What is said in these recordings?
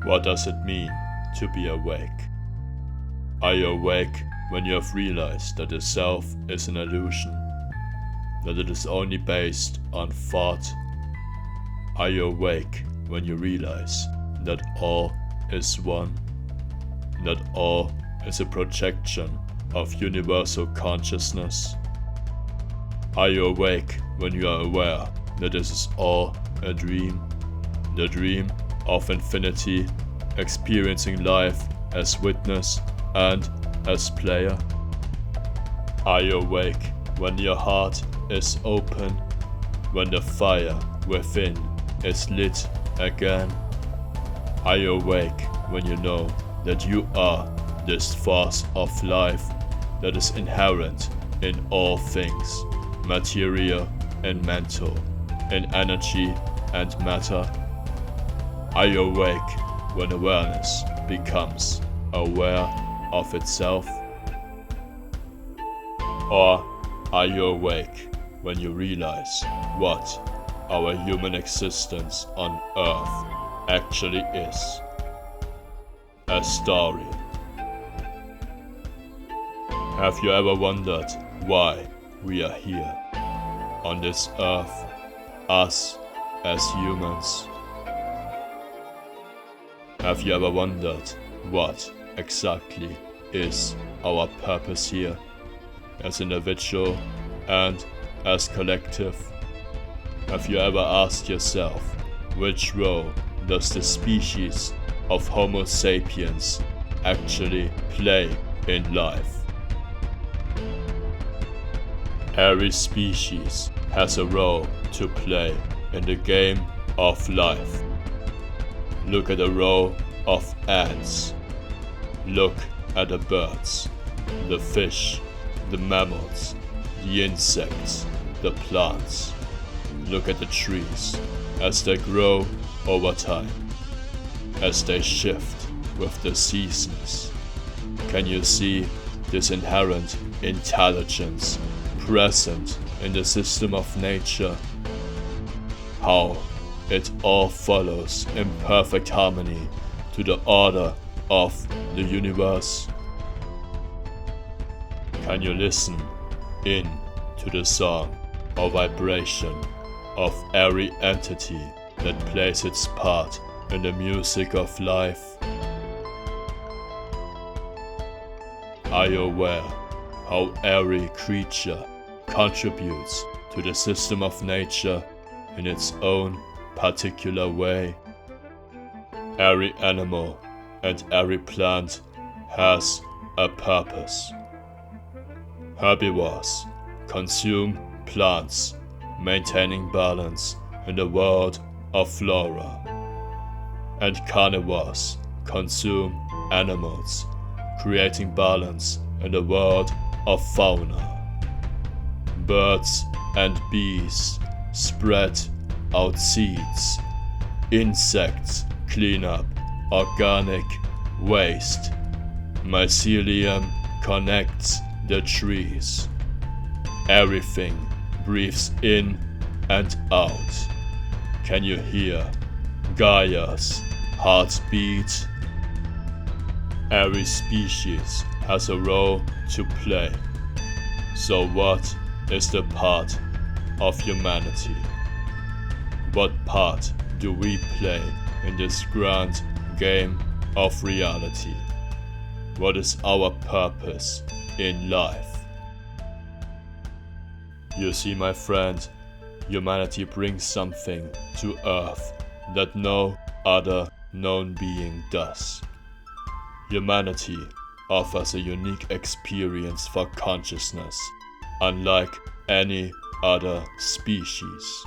What does it mean to be awake? Are you awake when you have realized that the self is an illusion, that it is only based on thought? Are you awake when you realize that all is one, that all is a projection of universal consciousness? Are you awake when you are aware that this is all a dream, the dream of infinity, experiencing life as witness and as player? Are you awake when your heart is open, when the fire within is lit again? Are you awake when you know that you are this force of life that is inherent in all things, material and mental, in energy and matter? Are you awake when awareness becomes aware of itself? Or are you awake when you realize what our human existence on Earth actually is? A story. Have you ever wondered why we are here on this earth, us as humans? Have you ever wondered what exactly is our purpose here, as individual and as collective? Have you ever asked yourself, which role does the species of Homo sapiens actually play in life? Every species has a role to play in the game of life. Look at the role of ants. Look at the birds, the fish, the mammals, the insects, the plants. Look at the trees as they grow over time, as they shift with the seasons. Can you see this inherent intelligence present in the system of nature? How it all follows in perfect harmony to the order of the universe? Can you listen in to the song or vibration of every entity that plays its part in the music of life? Are you aware how every creature contributes to the system of nature in its own particular way? Every animal and every plant has a purpose. Herbivores consume plants, maintaining balance in the world of flora, and carnivores consume animals, creating balance in the world of fauna. Birds and bees spread out seeds. Insects clean up organic waste. Mycelium connects the trees. Everything breathes in and out. Can you hear Gaia's heartbeat? Every species has a role to play. So what is the part of humanity? What part do we play in this grand game of reality? What is our purpose in life? You see, my friend, humanity brings something to Earth that no other known being does. Humanity offers a unique experience for consciousness, unlike any other species.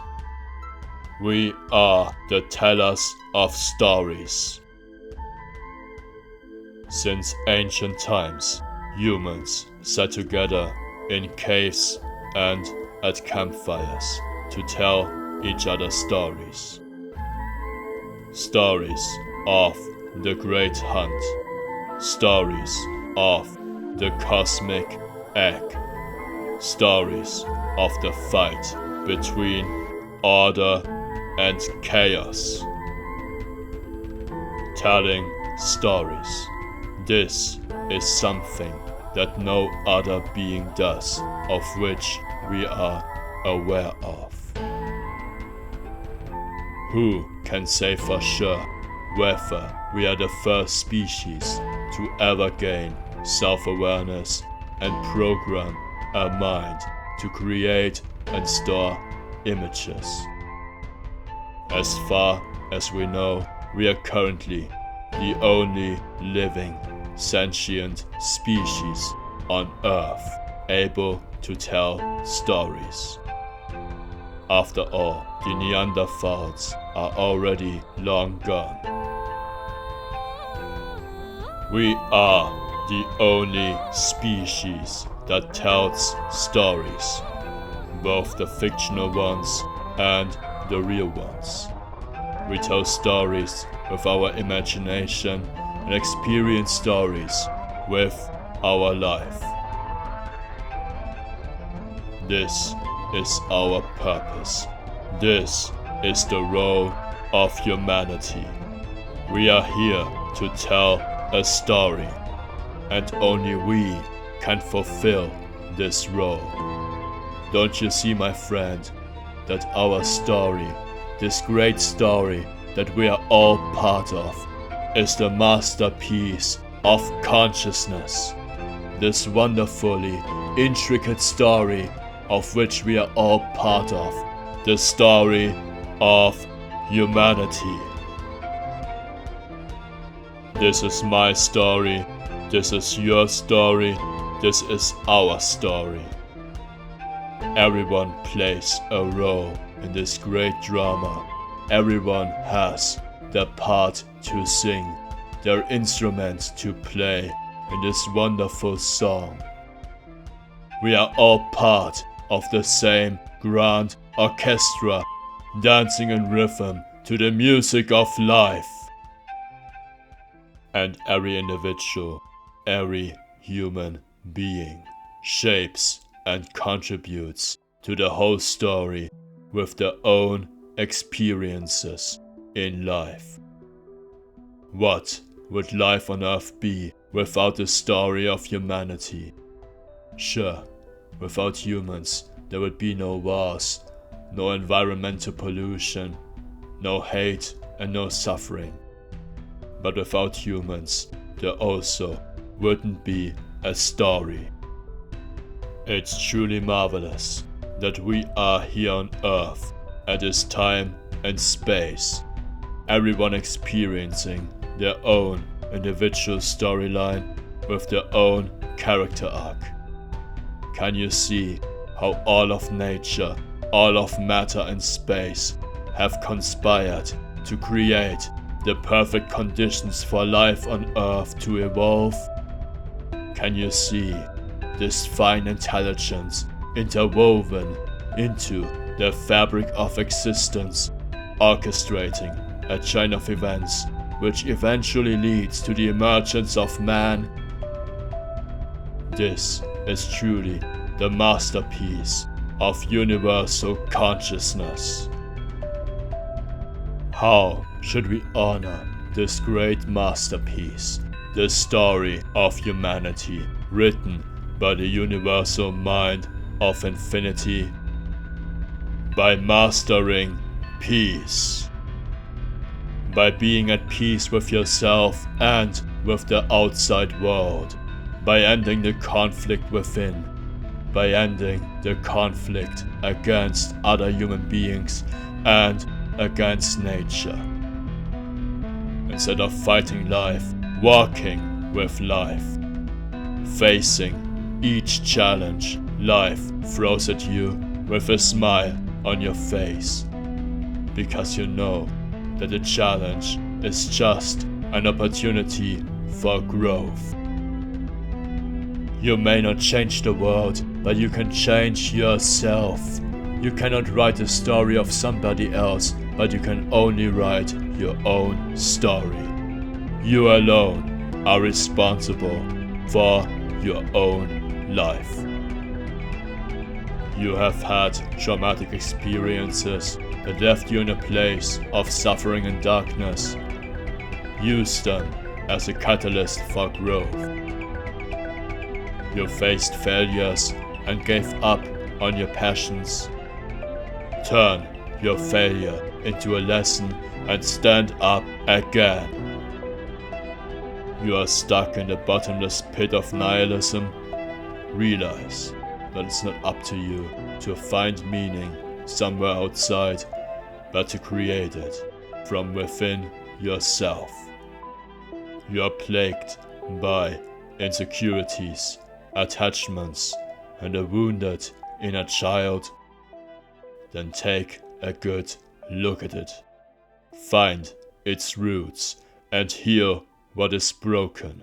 We are the tellers of stories. Since ancient times, humans sat together in caves and at campfires to tell each other stories. Stories of the great hunt, stories of the cosmic egg, stories of the fight between order and chaos. telling stories. This is something that no other being does, of which we are aware of. Who can say for sure whether we are the first species to ever gain self-awareness and program a mind to create and store images? As far as we know, we are currently the only living, sentient species on Earth able to tell stories. After all, the Neanderthals are already long gone. We are the only species that tells stories, both the fictional ones and the real ones. We tell stories with our imagination and experience stories with our life. This is our purpose. This is the role of humanity. We are here to tell a story, and only we can fulfill this role. Don't you see, my friend, that our story, this great story that we are all part of, is the masterpiece of consciousness? This wonderfully intricate story of which we are all part of, the story of humanity. This is my story, this is your story, this is our story. Everyone plays a role in this great drama. Everyone has their part to sing, their instrument to play in this wonderful song. We are all part of the same grand orchestra, dancing in rhythm to the music of life. And every individual, every human being shapes and contributes to the whole story with their own experiences in life. What would life on Earth be without the story of humanity? Sure, without humans there would be no wars, no environmental pollution, no hate and no suffering. But without humans, there also wouldn't be a story. It's truly marvelous that we are here on Earth at this time and space, everyone experiencing their own individual storyline with their own character arc. Can you see how all of nature, all of matter and space have conspired to create the perfect conditions for life on Earth to evolve? Can you see this fine intelligence interwoven into the fabric of existence, orchestrating a chain of events which eventually leads to the emergence of man? This is truly the masterpiece of universal consciousness. How should we honor this great masterpiece, the story of humanity, written by the universal mind of infinity? By mastering peace. By being at peace with yourself and with the outside world. By ending the conflict within. By ending the conflict against other human beings and against nature. Instead of fighting life, walking with life. Facing each challenge life throws at you with a smile on your face. Because you know that the challenge is just an opportunity for growth. You may not change the world, but you can change yourself. You cannot write the story of somebody else, but you can only write your own story. You alone are responsible for your own life. You have had traumatic experiences that left you in a place of suffering and darkness. Use them as a catalyst for growth. You faced failures and gave up on your passions. Turn your failure into a lesson and stand up again. You are stuck in the bottomless pit of nihilism. Realize that it's not up to you to find meaning somewhere outside, but to create it from within yourself. You are plagued by insecurities, attachments, and a wounded inner child. Then take a good look at it. Find its roots and heal what is broken.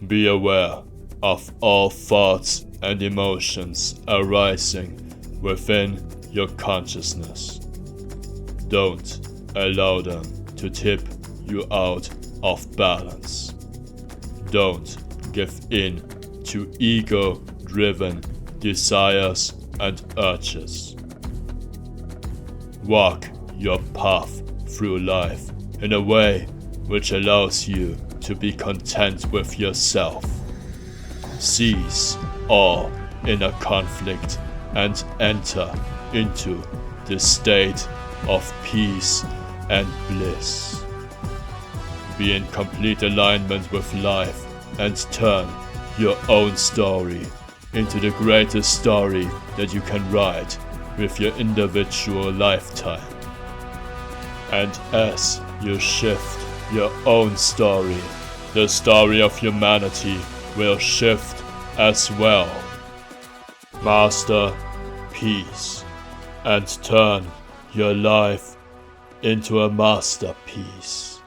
Be aware of all thoughts and emotions arising within your consciousness. Don't allow them to tip you out of balance. Don't give in to ego-driven desires and urges. Walk your path through life in a way which allows you to be content with yourself. Cease all inner conflict and enter into the state of peace and bliss. Be in complete alignment with life and turn your own story into the greatest story that you can write with your individual lifetime. And as you shift your own story, the story of humanity will shift as well. Master peace and turn your life into a masterpiece.